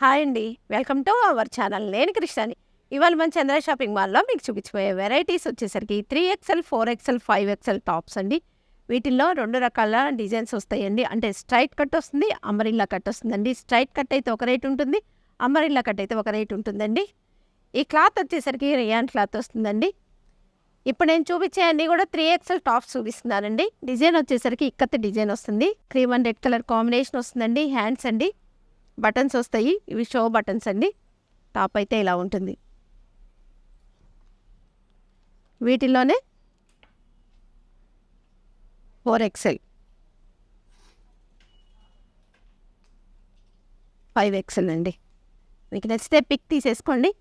Hi అండి. Welcome to our channel. నేను కృష్ణని. ఇవాళ మన చంద్ర షాపింగ్ మాల్‌లో మీకు చూపించబోయే వెరైటీస్ వచ్చేసరికి 3XL, 4XL, 5XL టాప్స్ అండి. వీటిల్లో 2 రకాల డిజైన్స్ వస్తాయండి. అంటే స్ట్రైట్ కట్ వస్తుంది, అంబ్రెల్లా కట్ వస్తుందండి. స్ట్రైట్ కట్ అయితే ఒక రేట్ ఉంటుంది. అంబ్రెల్లా కట్ అయితే ఒక రేట్ ఉంటుందండి. ఈ క్లాత్ వచ్చేసరికి రేయాన్ క్లాత్ వస్తుందండి. ఇప్పుడు నేను చూపించే అన్నీ కూడా 3XL టాప్స్ చూపిస్తున్నానండి. డిజైన్ వచ్చేసరికి ఇక్కత్ డిజైన్ వస్తుంది. Cream and red colour combination వస్తుందండి. హ్యాండ్స్ అండి, బటన్స్ వస్తాయి. ఇవి షో బటన్స్ అండి. టాప్ అయితే ఇలా ఉంటుంది. వీటిల్లోనే 4XL, 5XL అండి. మీకు నచ్చితే పిక్ తీసేసుకోండి.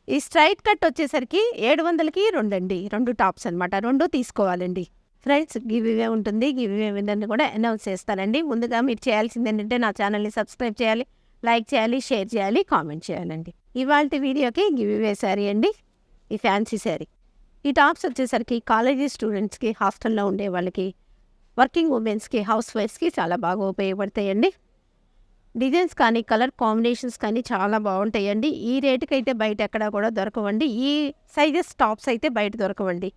ఈ స్ట్రైట్ కట్ వచ్చేసరికి 700కి 2 అండి. 2 టాప్స్ అనమాట. 2 తీసుకోవాలండి. ఫ్రెండ్స్, గివ్ ఇవే ఉంటుంది. గివ్ ఇవే విన్నర్ని కూడా అనౌన్స్ చేస్తానండి. ముందుగా మీరు చేయాల్సింది ఏంటంటే నా ఛానల్ని సబ్స్క్రైబ్ చేయాలి, లైక్ చేయాలి, షేర్ చేయాలి, కామెంట్ చేయాలండి. ఇవాళ వీడియోకి గివ్ ఇవే శారీ అండి. ఈ ఫ్యాన్సీ శారీ. ఈ టాప్స్ వచ్చేసరికి కాలేజీ స్టూడెంట్స్కి, హాస్టల్లో ఉండే వాళ్ళకి, వర్కింగ్ ఉమెన్స్కి, హౌస్ వైఫ్స్కి చాలా బాగా ఉపయోగపడతాయండి. డిజైన్స్ కానీ, కలర్ కాంబినేషన్స్ కానీ చాలా బాగుంటాయండి. ఈ రేటుకి అయితే బయట ఎక్కడా కూడా దొరకవండి. ఈ సైజెస్ టాప్స్ అయితే బయట దొరకవండి.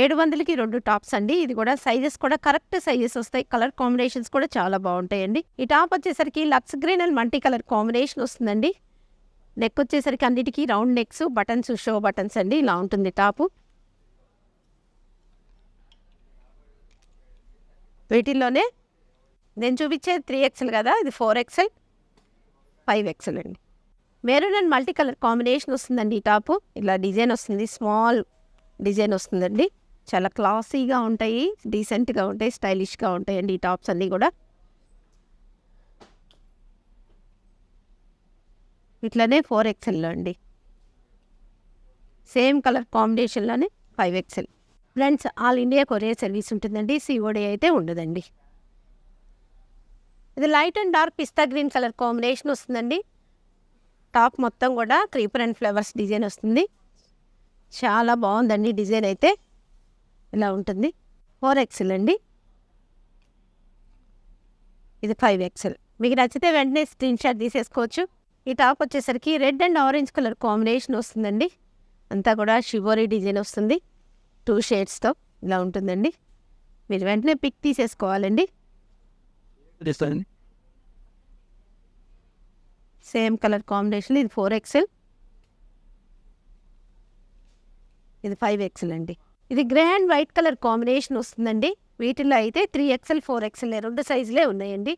700కి 2 టాప్స్ అండి. ఇది కూడా సైజెస్ కూడా కరెక్ట్ సైజెస్ వస్తాయి. కలర్ కాంబినేషన్స్ కూడా చాలా బాగుంటాయండి. ఈ టాప్ వచ్చేసరికి లక్స్ green and multi colour combination వస్తుందండి. నెక్ వచ్చేసరికి అన్నిటికీ round necks, buttons show buttons అండి. ఇలా ఉంటుంది టాపు. వీటిల్లోనే నేను చూపించేది 3XL కదా, ఇది 4XL, 5XL అండి. Maroon and multi colour combination వస్తుందండి. ఈ టాపు ఇలా డిజైన్ వస్తుంది. స్మాల్ డిజైన్ వస్తుందండి. చాలా క్లాసీగా ఉంటాయి, డీసెంట్గా ఉంటాయి, స్టైలిష్గా ఉంటాయండి ఈ టాప్స్ అన్నీ కూడా. ఇట్లనే 4XLలో అండి. సేమ్ కలర్ కాంబినేషన్లోనే 5XL. Friends, all India courier service ఉంటుందండి. సిఓడి అయితే ఉండదండి. ఇది light and dark pista green colour combination వస్తుందండి. టాప్ మొత్తం కూడా క్రీపర్ అండ్ ఫ్లవర్స్ డిజైన్ వస్తుంది. చాలా బాగుందండి డిజైన్ అయితే. ఇలా ఉంటుంది. 4XL అండి. ఇది 5XL. మీకు నచ్చితే వెంటనే స్క్రీన్ షాట్ తీసేసుకోవచ్చు. ఈ టాప్ వచ్చేసరికి red and orange colour combination వస్తుందండి. అంతా కూడా షివోరీ డిజైన్ వస్తుంది. 2 షేడ్స్తో ఇలా ఉంటుందండి. మీరు వెంటనే పిక్ తీసేసుకోవాలండి. Same colour combination. ఇది 4XL, ఇది 5XL అండి. ఇది grey and white colour combination వస్తుందండి. వీటిల్లో అయితే 3XL, 4XL 2 సైజులే ఉన్నాయండి.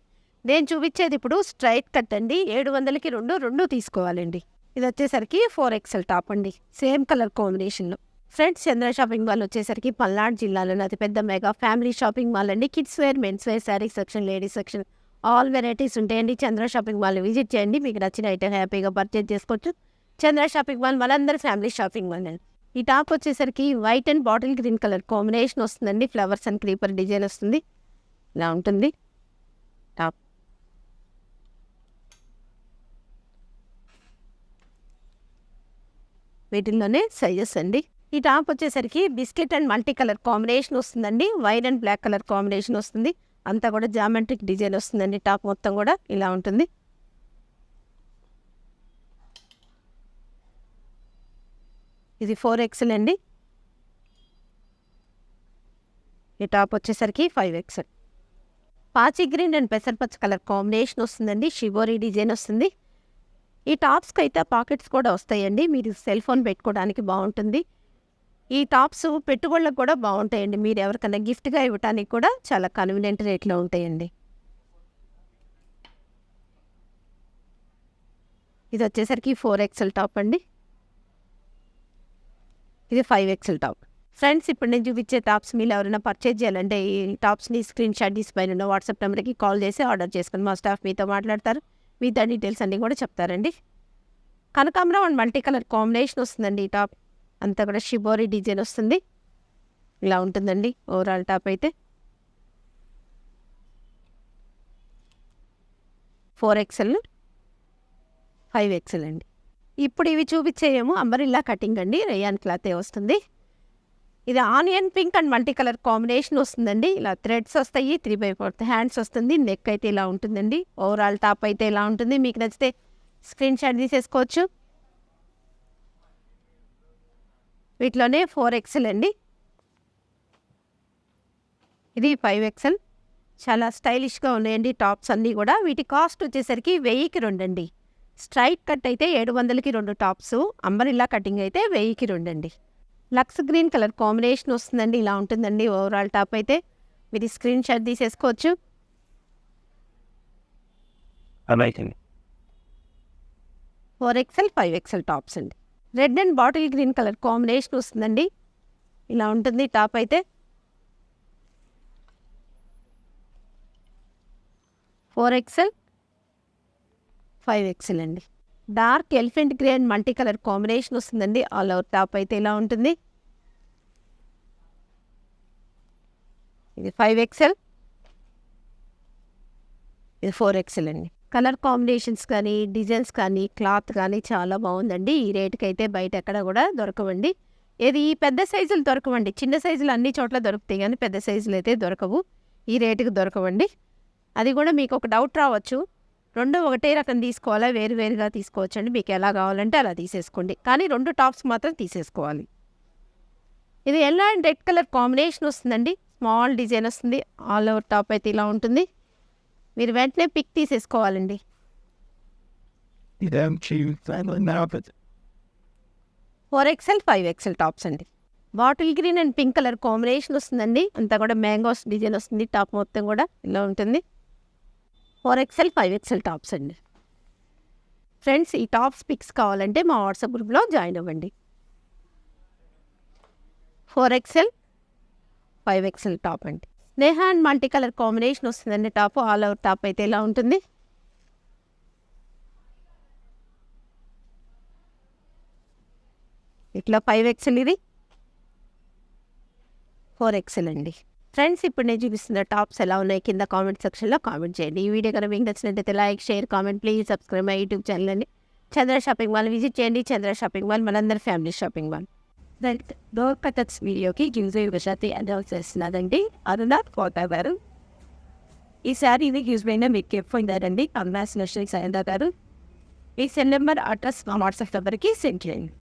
నేను చూపించేది ఇప్పుడు స్ట్రైట్ కట్ అండి. 700కి 2 తీసుకోవాలండి. ఇది వచ్చేసరికి 4XL టాప్ అండి. సేమ్ కలర్ కాంబినేషన్లో. ఫ్రెండ్స్, చంద్ర షాపింగ్ మాల్ వచ్చేసరికి పల్నాడు జిల్లాలోని అతిపెద్ద మెగా ఫ్యామిలీ షాపింగ్ మాల్ అండి. Kids wear, men's wear, sari section, ladies section, all varieties ఉంటాయండి. చంద్ర షాపింగ్ మాల్ విజిట్ చేయండి. మీకు నచ్చిన ఐటమ్ హ్యాపీగా పర్చేజ్ చేసుకోవచ్చు. చంద్ర షాపింగ్ మాల్ మనందరి ఫ్యామిలీ షాపింగ్ మాల్ అండి. ఈ టాప్ వచ్చేసరికి white and bottle green colour combination వస్తుందండి. ఫ్లవర్స్ అండ్ క్రీపర్ డిజైన్ వస్తుంది. ఇలా ఉంటుంది టాప్. వీటిల్లోనే సైజెస్ అండి. ఈ టాప్ వచ్చేసరికి biscuit and multi colour combination వస్తుందండి. White and black colour combination వస్తుంది. అంతా కూడా జామెట్రిక్ డిజైన్ వస్తుందండి. టాప్ మొత్తం కూడా ఇలా ఉంటుంది. ఇది 4XL అండి. ఈ టాప్ వచ్చేసరికి 5XL. పాచి గ్రీన్ అండ్ పెసరపచ్చ కలర్ కాంబినేషన్ వస్తుందండి. షివోరీ డిజైన్ వస్తుంది. ఈ టాప్స్కి అయితే పాకెట్స్ కూడా వస్తాయండి. మీరు సెల్ ఫోన్ పెట్టుకోవడానికి బాగుంటుంది. ఈ టాప్స్ పెట్టుబడులకు కూడా బాగుంటాయండి. మీరు ఎవరికైనా గిఫ్ట్గా ఇవ్వడానికి కూడా చాలా కన్వీనియంట్ రేట్లో ఉంటాయండి. ఇది వచ్చేసరికి 4XL టాప్ అండి. ఇది 5XL టాప్. ఫ్రెండ్స్, ఇప్పుడు నేను చూపించే టాప్స్ మీరు ఎవరైనా పర్చేజ్ చేయాలంటే ఈ టాప్స్ని స్క్రీన్ షాట్ తీసి పైన వాట్సాప్ నెంబర్కి కాల్ చేసి ఆర్డర్ చేసుకుని మా స్టాఫ్ మీతో మాట్లాడతారు. మిగతా డీటెయిల్స్ అన్నీ కూడా చెప్తారండి. కనకాంబరం అండ్ మల్టీ కలర్ కాంబినేషన్ వస్తుందండి. ఈ టాప్ అంతా కూడా షిబోరీ డిజైన్ వస్తుంది. ఇలా ఉంటుందండి ఓవరాల్ టాప్ అయితే. 4XL, 5XL అండి. ఇప్పుడు ఇవి చూపించేయేమో అంబ్రెల్లా కటింగ్ అండి. రేయాన్ క్లాతే వస్తుంది. ఇది onion pink and multi colour combination వస్తుందండి. ఇలా థ్రెడ్స్ వస్తాయి, 3/4 హ్యాండ్స్ వస్తుంది. నెక్ అయితే ఇలా ఉంటుందండి. ఓవరాల్ టాప్ అయితే ఇలా ఉంటుంది. మీకు నచ్చితే స్క్రీన్ షాట్ తీసేసుకోవచ్చు. వీటిలోనే 4XL అండి, ఇది 5XL. చాలా స్టైలిష్గా ఉన్నాయండి టాప్స్ అన్నీ కూడా. వీటి కాస్ట్ వచ్చేసరికి 1000కి 2 అండి. స్ట్రైట్ కట్ అయితే 700కి 2 టాప్స్, అంబరిల్లా కటింగ్ అయితే 1000కి 2 అండి. లక్స్ గ్రీన్ కలర్ కాంబినేషన్ వస్తుందండి. ఇలా ఉంటుందండి ఓవరాల్ టాప్ అయితే. మీరు స్క్రీన్ షాట్ తీసేసుకోవచ్చు. 4XL 5XL టాప్స్ అండి. Red and bottle green colour combination వస్తుందండి. ఇలా ఉంటుంది టాప్ అయితే. 4XL 5XL అండి. Dark elephant grey and multi colour combination వస్తుందండి. ఆల్ ఓవర్ టాప్ అయితే ఇలా ఉంటుంది. ఇది 5XL, ఇది 4XL అండి. కలర్ కాంబినేషన్స్ కానీ, డిజైన్స్ కానీ, క్లాత్ కానీ చాలా బాగుందండి. ఈ రేటుకి అయితే బయట ఎక్కడ కూడా దొరకవండి. ఏది ఈ పెద్ద సైజులు దొరకవండి. చిన్న సైజులు అన్ని చోట్ల దొరుకుతాయి కానీ పెద్ద సైజులు అయితే దొరకవు. ఈ రేటుకి దొరకవండి. అది కూడా మీకు ఒక డౌట్ రావచ్చు, రెండు ఒకటే రకం తీసుకోవాలా, వేరువేరుగా తీసుకోవచ్చండి. మీకు ఎలా కావాలంటే అలా తీసేసుకోండి, కానీ 2 టాప్స్ మాత్రం తీసేసుకోవాలి. ఇది yellow and red colour combination వస్తుందండి. స్మాల్ డిజైన్ వస్తుంది. ఆల్ ఓవర్ టాప్ అయితే ఇలా ఉంటుంది. మీరు వెంటనే పిక్ తీసేసుకోవాలండి. 4XL 5XL టాప్స్ అండి. Bottle green and pink colour combination వస్తుందండి. అంతా కూడా మ్యాంగోస్ డిజైన్ వస్తుంది. టాప్ మొత్తం కూడా ఇలా ఉంటుంది. 4XL 5XL టాప్స్ అండి. ఫ్రెండ్స్, ఈ టాప్స్ పిక్స్ కావాలంటే మా వాట్సాప్ గ్రూప్లో జాయిన్ అవ్వండి. 4XL 5XL టాప్ అండి. స్నేహ అండ్ మల్టీ కలర్ కాంబినేషన్ వస్తుందండి. టాప్ ఆల్ ఓవర్ టాప్ అయితే ఇలా ఉంటుంది. ఇట్లా 5XL, ఇది 4XL అండి. ఫ్రెండ్స్, ఇప్పుడు నేను చూపిస్తున్న టాప్స్ ఎలా ఉన్నాయి కింద కామెంట్ సెక్షన్లో కామెంట్ చేయండి. ఈ వీడియో కనుక మీకు నచ్చినట్టయితే like, share, comment, please subscribe my YouTube channel అండి. చంద్ర షాపింగ్ మాల్ విజిట్ చేయండి. చంద్ర షాపింగ్ మాల్ మనందరి family shopping mall. Door cutters వీడియోకి గివ్జే విషయాన్ని అనౌన్స్ చేస్తున్నారండి. అరుణ కోట గారు. ఈ శారీ ఇది యూజ్ అయినా మీకు ఎప్పుడైందండి. కంగ్రాచులేషన్స్ అరుణ గారు. మీ సెల్ నెంబర్, అడ్రస్ మా వాట్సాప్ నెంబర్కి సెండ్ చేయండి.